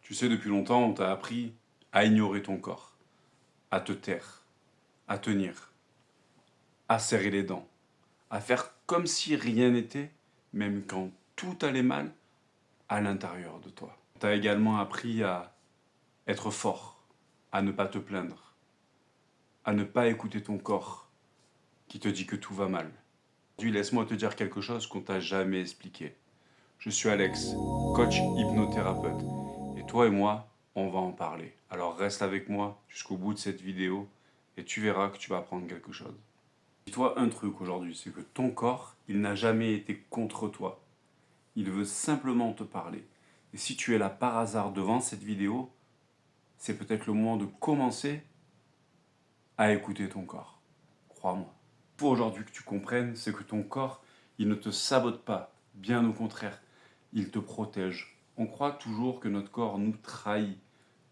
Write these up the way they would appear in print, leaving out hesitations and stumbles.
Tu sais, depuis longtemps, on t'a appris à ignorer ton corps, à te taire, à tenir, à serrer les dents, à faire comme si rien n'était, même quand tout allait mal à l'intérieur de toi. On t'a également appris à être fort, à ne pas te plaindre, à ne pas écouter ton corps qui te dit que tout va mal. Aujourd'hui, laisse-moi te dire quelque chose qu'on t'a jamais expliqué. Je suis Alex, coach hypnothérapeute. Et toi et moi, on va en parler. Alors reste avec moi jusqu'au bout de cette vidéo et tu verras que tu vas apprendre quelque chose. Dis-toi un truc aujourd'hui, c'est que ton corps, il n'a jamais été contre toi. Il veut simplement te parler. Et si tu es là par hasard devant cette vidéo, c'est peut-être le moment de commencer à écouter ton corps. Crois-moi. Pour aujourd'hui que tu comprennes, c'est que ton corps, il ne te sabote pas. Bien au contraire, il te protège. On croit toujours que notre corps nous trahit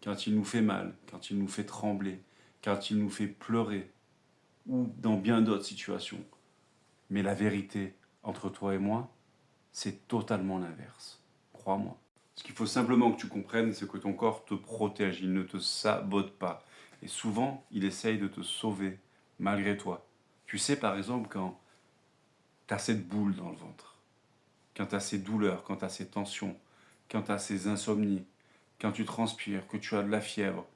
quand il nous fait mal, quand il nous fait trembler, quand il nous fait pleurer, ou dans bien d'autres situations. Mais la vérité, entre toi et moi, c'est totalement l'inverse. Crois-moi. Ce qu'il faut simplement que tu comprennes, c'est que ton corps te protège, il ne te sabote pas. Et souvent, il essaye de te sauver, malgré toi. Tu sais, par exemple, quand tu as cette boule dans le ventre, quand tu as ces douleurs, quand tu as ces tensions, quand tu as ces insomnies, quand tu transpires, que tu as de la fièvre,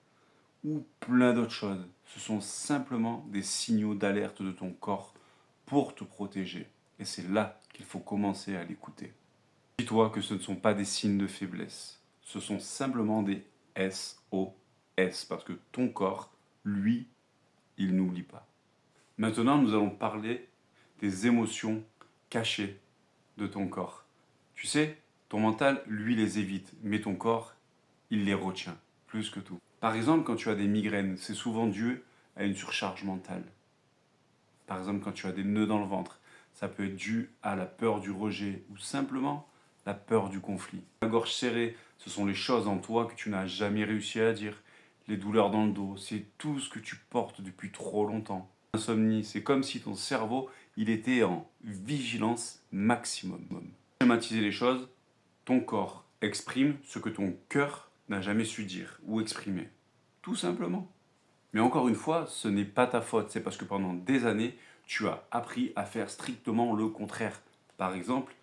ou plein d'autres choses. Ce sont simplement des signaux d'alerte de ton corps pour te protéger. Et c'est là qu'il faut commencer à l'écouter. Dis-toi que ce ne sont pas des signes de faiblesse. Ce sont simplement des SOS. Parce que ton corps, lui, il n'oublie pas. Maintenant, nous allons parler des émotions cachées de ton corps. Tu sais, ton mental, lui, les évite. Mais ton corps, il les retient. Plus que tout. Par exemple, quand tu as des migraines, c'est souvent dû à une surcharge mentale. Par exemple, quand tu as des nœuds dans le ventre, ça peut être dû à la peur du rejet ou simplement la peur du conflit. La gorge serrée, ce sont les choses en toi que tu n'as jamais réussi à dire. Les douleurs dans le dos, c'est tout ce que tu portes depuis trop longtemps. L'insomnie, c'est comme si ton cerveau, il était en vigilance maximum. Pour schématiser les choses, ton corps exprime ce que ton cœur n'a jamais su dire ou exprimer. Tout simplement. Mais encore une fois, ce n'est pas ta faute. C'est parce que pendant des années, tu as appris à faire strictement le contraire. Par exemple,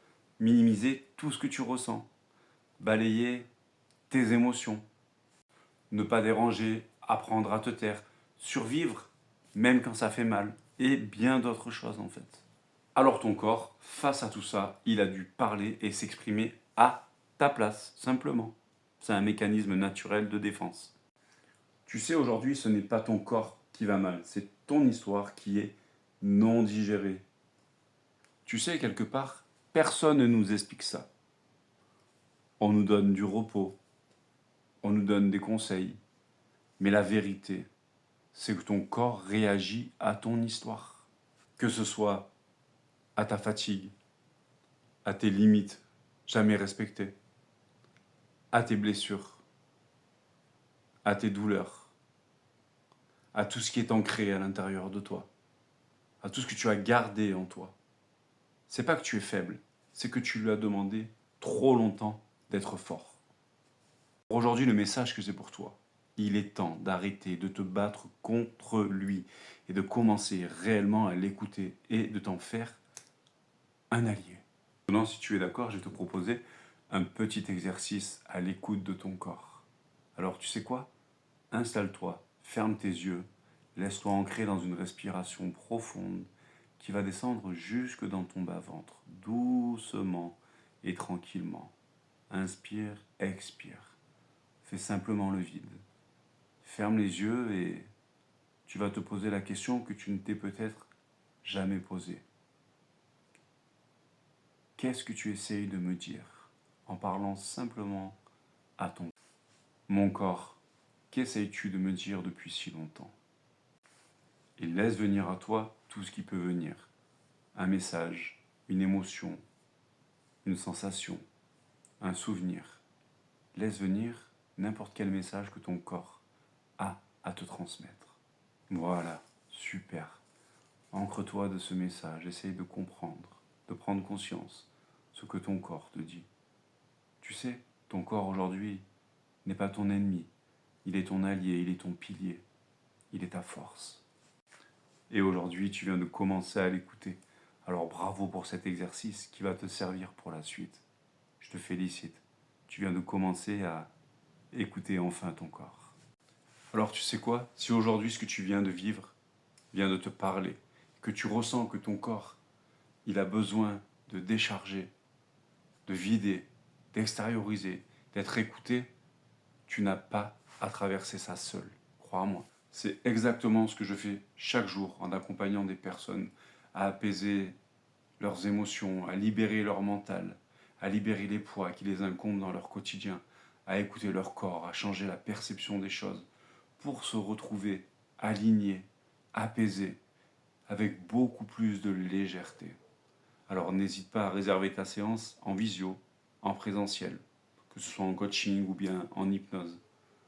minimiser tout ce que tu ressens. Balayer tes émotions. Ne pas déranger, apprendre à te taire. Survivre, même quand ça fait mal. Et bien d'autres choses en fait. Alors ton corps, face à tout ça, il a dû parler et s'exprimer à ta place, simplement. C'est un mécanisme naturel de défense. Tu sais, aujourd'hui, ce n'est pas ton corps qui va mal, c'est ton histoire qui est non digérée. Tu sais, quelque part, personne ne nous explique ça. On nous donne du repos, on nous donne des conseils, mais la vérité, c'est que ton corps réagit à ton histoire. Que ce soit à ta fatigue, à tes limites jamais respectées, à tes blessures, à tes douleurs, à tout ce qui est ancré à l'intérieur de toi, à tout ce que tu as gardé en toi. C'est pas que tu es faible, c'est que tu lui as demandé trop longtemps d'être fort. Aujourd'hui, le message que j'ai pour toi, il est temps d'arrêter de te battre contre lui et de commencer réellement à l'écouter et de t'en faire un allié. Maintenant, si tu es d'accord, je vais te proposer un petit exercice à l'écoute de ton corps. Alors, tu sais quoi? Installe-toi, ferme tes yeux, laisse-toi ancrer dans une respiration profonde qui va descendre jusque dans ton bas-ventre, doucement et tranquillement. Inspire, expire. Fais simplement le vide. Ferme les yeux et tu vas te poser la question que tu ne t'es peut-être jamais posée. Qu'est-ce que tu essayes de me dire en parlant simplement à ton corps? Mon corps, qu'essayes-tu de me dire depuis si longtemps? Et laisse venir à toi tout ce qui peut venir. Un message, une émotion, une sensation, un souvenir. Laisse venir n'importe quel message que ton corps a à te transmettre. Voilà, super. Ancre-toi de ce message, essaye de comprendre, de prendre conscience ce que ton corps te dit. Tu sais, ton corps aujourd'hui, n'est pas ton ennemi. Il est ton allié, il est ton pilier, il est ta force. Et aujourd'hui, tu viens de commencer à l'écouter. Alors bravo pour cet exercice qui va te servir pour la suite. Je te félicite. Tu viens de commencer à écouter enfin ton corps. Alors tu sais quoi? Si aujourd'hui ce que tu viens de vivre vient de te parler, que tu ressens que ton corps, il a besoin de décharger, de vider, d'extérioriser, d'être écouté, tu n'as pas à traverser ça seul. Crois-moi. C'est exactement ce que je fais chaque jour en accompagnant des personnes à apaiser leurs émotions, à libérer leur mental, à libérer les poids qui les incombent dans leur quotidien, à écouter leur corps, à changer la perception des choses, pour se retrouver alignés, apaisés, avec beaucoup plus de légèreté. Alors n'hésite pas à réserver ta séance en visio, en présentiel, que ce soit en coaching ou bien en hypnose.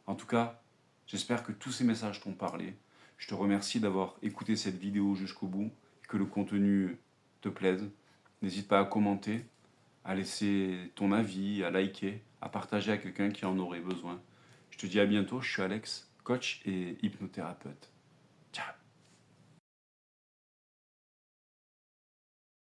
En tout cas, j'espère que tous ces messages t'ont parlé. Je te remercie d'avoir écouté cette vidéo jusqu'au bout et que le contenu te plaise. N'hésite pas à commenter, à laisser ton avis, à liker, à partager à quelqu'un qui en aurait besoin. Je te dis à bientôt, je suis Alex, coach et hypnothérapeute.